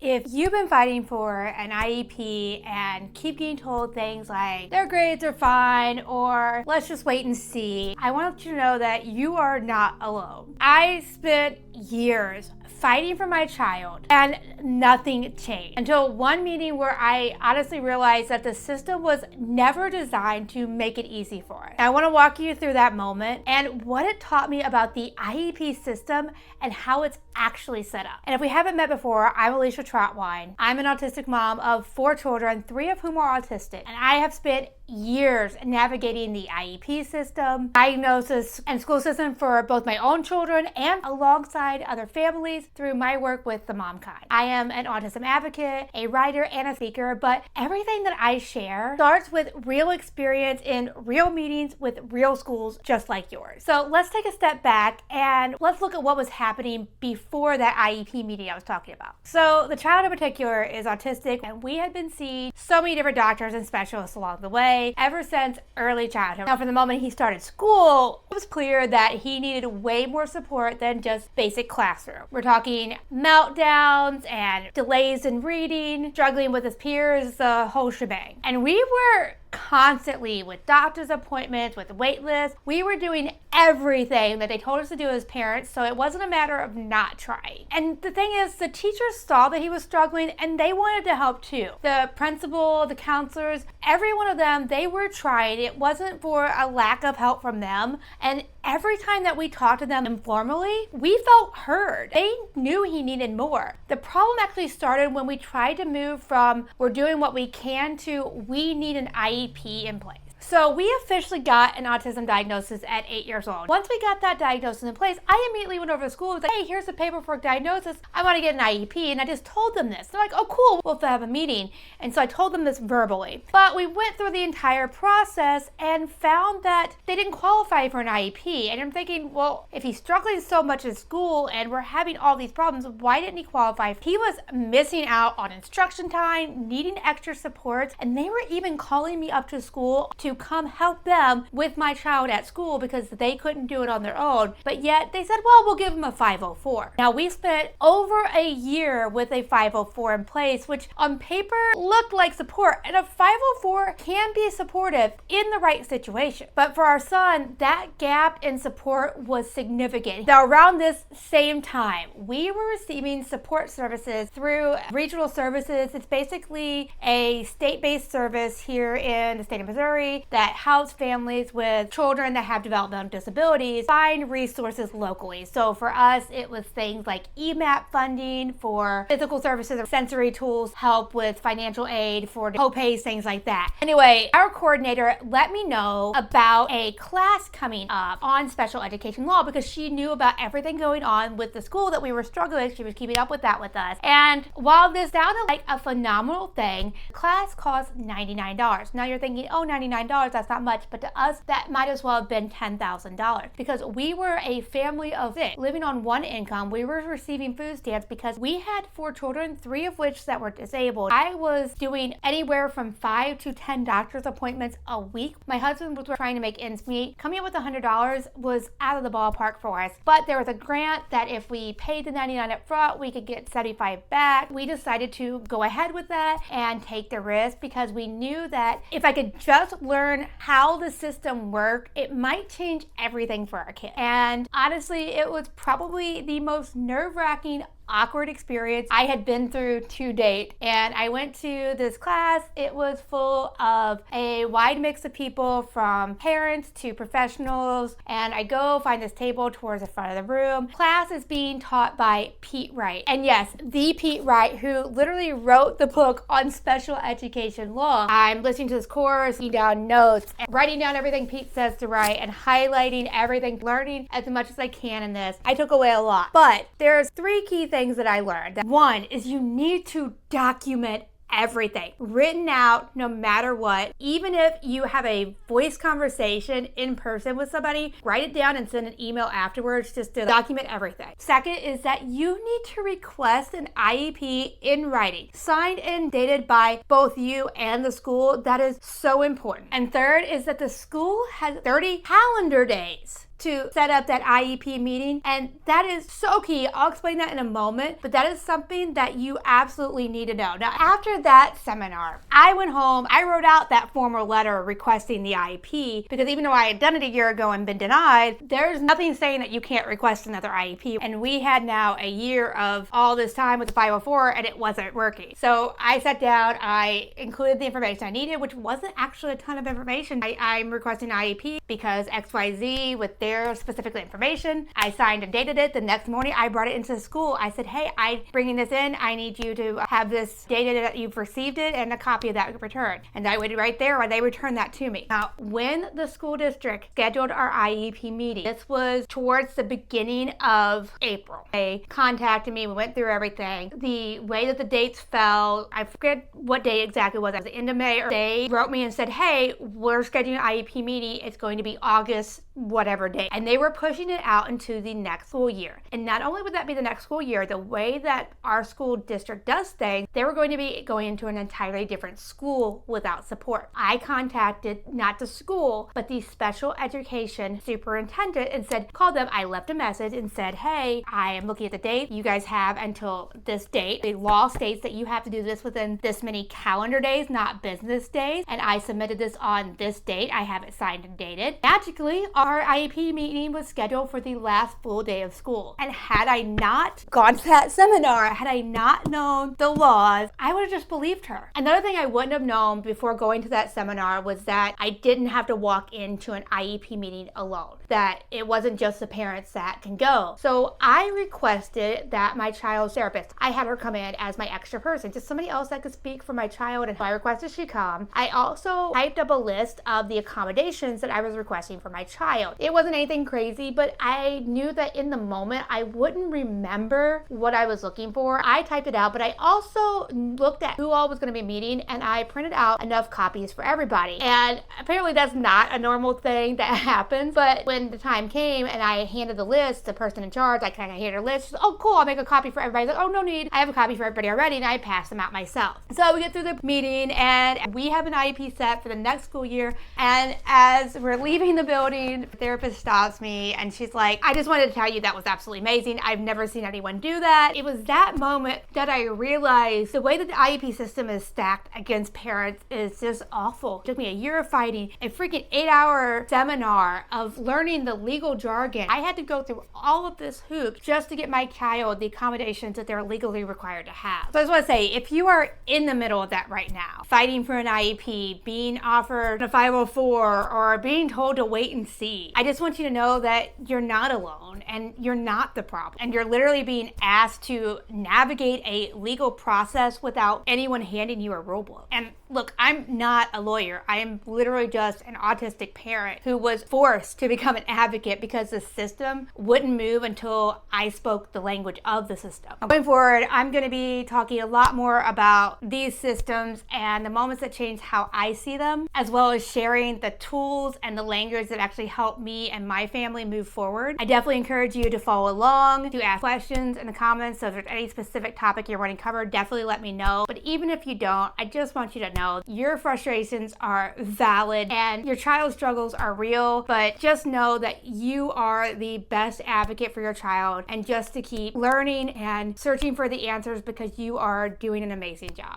If you've been fighting for an IEP and keep getting told things like their grades are fine or let's just wait and see, I want you to know that you are not alone. I spent years fighting for my child and nothing changed until one meeting where I honestly realized that the system was never designed to make it easy for us. I want to walk you through that moment and what it taught me about the IEP system and how it's actually set up. And if we haven't met before, I'm Alicia Trautwein. I'm an autistic mom of 4 children, 3 of whom are autistic, and I have spent years navigating the IEP system, diagnosis, and school system for both my own children and alongside other families through my work with the Mom Kind. I am an autism advocate, a writer, and a speaker, but everything that I share starts with real experience in real meetings with real schools just like yours. So let's take a step back and let's look at what was happening before that IEP meeting I was talking about. So the child in particular is autistic, and we had been seeing so many different doctors and specialists along the way ever since early childhood. Now, from the moment he started school, it was clear that he needed way more support than just basic classroom. We're talking meltdowns and delays in reading, struggling with his peers, the whole shebang. And we were constantly with doctor's appointments, with wait lists. We were doing everything that they told us to do as parents, so it wasn't a matter of not trying. And the thing is, the teachers saw that he was struggling and they wanted to help too. The principal, the counselors, every one of them, they were trying. It wasn't for a lack of help from them. And every time that we talked to them informally, we felt heard. They knew he needed more. The problem actually started when we tried to move from we're doing what we can to we need an IEP in place. So we officially got an autism diagnosis at 8 years old. Once we got that diagnosis in place, I immediately went over to school and was like, hey, here's the paperwork diagnosis. I want to get an IEP. And I just told them this. They're like, oh, cool, we'll have to have a meeting. And so I told them this verbally. But we went through the entire process and found that they didn't qualify for an IEP. And I'm thinking, well, if he's struggling so much in school and we're having all these problems, why didn't he qualify? He was missing out on instruction time, needing extra supports, and they were even calling me up to school to come help them with my child at school because they couldn't do it on their own. But yet they said, well, we'll give him a 504. Now we spent over a year with a 504 in place, which on paper looked like support. And a 504 can be supportive in the right situation. But for our son, that gap in support was significant. Now around this same time, we were receiving support services through regional services. It's basically a state-based service here in the state of Missouri that house families with children that have developmental disabilities find resources locally. So for us, it was things like EMAP funding for physical services, sensory tools, help with financial aid for co-pays, things like that. Anyway, our coordinator let me know about a class coming up on special education law because she knew about everything going on with the school that we were struggling with. She was keeping up with that with us. And while this sounded like a phenomenal thing, class cost $99. Now you're thinking, oh, $99, that's not much, but to us, that might as well have been $10,000 because we were a family of 6 living on one income. We were receiving food stamps because we had 4 children, 3 of which that were disabled. I was doing anywhere from 5 to 10 doctor's appointments a week. My husband was trying to make ends meet. Coming up with $100 was out of the ballpark for us, but there was a grant that if we paid the $99 up front, we could get $75 back. We decided to go ahead with that and take the risk because we knew that if I could just learn how the system worked, it might change everything for our kids. And honestly, it was probably the most nerve-wracking, awkward experience I had been through to date. And I went to this class. It was full of a wide mix of people from parents to professionals. And I go find this table towards the front of the room. Class is being taught by Pete Wright. And yes, the Pete Wright who literally wrote the book on special education law. I'm listening to this course, writing down notes, and writing down everything Pete says to write and highlighting everything, learning as much as I can in this. I took away a lot. But there's 3 key things that I learned. One is you need to document everything written out no matter what. Even if you have a voice conversation in person with somebody, write it down and send an email afterwards just to document everything. Second is that you need to request an IEP in writing, signed and dated by both you and the school. That is so important. And third is that the school has 30 calendar days to set up that IEP meeting. And that is so key. I'll explain that in a moment, but that is something that you absolutely need to know. Now, after that seminar, I went home, I wrote out that formal letter requesting the IEP, because even though I had done it a year ago and been denied, there's nothing saying that you can't request another IEP. And we had now a year of all this time with the 504 and it wasn't working. So I sat down, I included the information I needed, which wasn't actually a ton of information. I'm requesting IEP because XYZ with their specific information. I signed and dated it. The next morning I brought it into the school. I said, hey, I'm bringing this in. I need you to have this dated that you've received it and a copy of that returned. And I waited right there while they returned that to me. Now, when the school district scheduled our IEP meeting, this was towards the beginning of April. They contacted me, we went through everything. The way that the dates fell, I forget what day exactly it was. It was the end of May. They wrote me and said, hey, we're scheduling an IEP meeting. It's going to be August whatever day. And they were pushing it out into the next school year. And not only would that be the next school year, the way that our school district does things, they were going to be going into an entirely different school without support. I contacted not the school, but the special education superintendent and said, called them. I left a message and said, hey, I am looking at the date. You guys have until this date. The law states that you have to do this within this many calendar days, not business days. And I submitted this on this date. I have it signed and dated. Magically, our IEP meeting was scheduled for the last full day of school. And had I not gone to that seminar, had I not known the laws, I would have just believed her. Another thing I wouldn't have known before going to that seminar was that I didn't have to walk into an IEP meeting alone, that it wasn't just the parents that can go. So I requested that my child's therapist, I had her come in as my extra person, just somebody else that could speak for my child, and so I requested she come. I also typed up a list of the accommodations that I was requesting for my child. It wasn't anything crazy, but I knew that in the moment I wouldn't remember what I was looking for. I typed it out, but I also looked at who all was going to be meeting, and I printed out enough copies for everybody. And apparently that's not a normal thing that happens, but when the time came and I handed the list, the person in charge, I kind of handed her list, she said, oh cool, I'll make a copy for everybody. I was like, oh, no need, I have a copy for everybody already, and I passed them out myself. So we get through the meeting and we have an IEP set for the next school year, and as we're leaving the building, the therapist stops me and she's like, I just wanted to tell you that was absolutely amazing. I've never seen anyone do that. It was that moment that I realized the way that the IEP system is stacked against parents is just awful. It took me a year of fighting, a freaking 8-hour seminar of learning the legal jargon. I had to go through all of this hoop just to get my child the accommodations that they're legally required to have. So I just want to say, if you are in the middle of that right now, fighting for an IEP, being offered a 504, or being told to wait and see, I just want you to know that you're not alone and you're not the problem. And you're literally being asked to navigate a legal process without anyone handing you a rule book. And look, I'm not a lawyer. I am literally just an autistic parent who was forced to become an advocate because the system wouldn't move until I spoke the language of the system. Going forward, I'm going to be talking a lot more about these systems and the moments that change how I see them, as well as sharing the tools and the language that actually help me and my family move forward. I definitely encourage you to follow along, to ask questions in the comments. So if there's any specific topic you're wanting covered, definitely let me know. But even if you don't, I just want you to know your frustrations are valid and your child's struggles are real, but just know that you are the best advocate for your child, and just to keep learning and searching for the answers because you are doing an amazing job.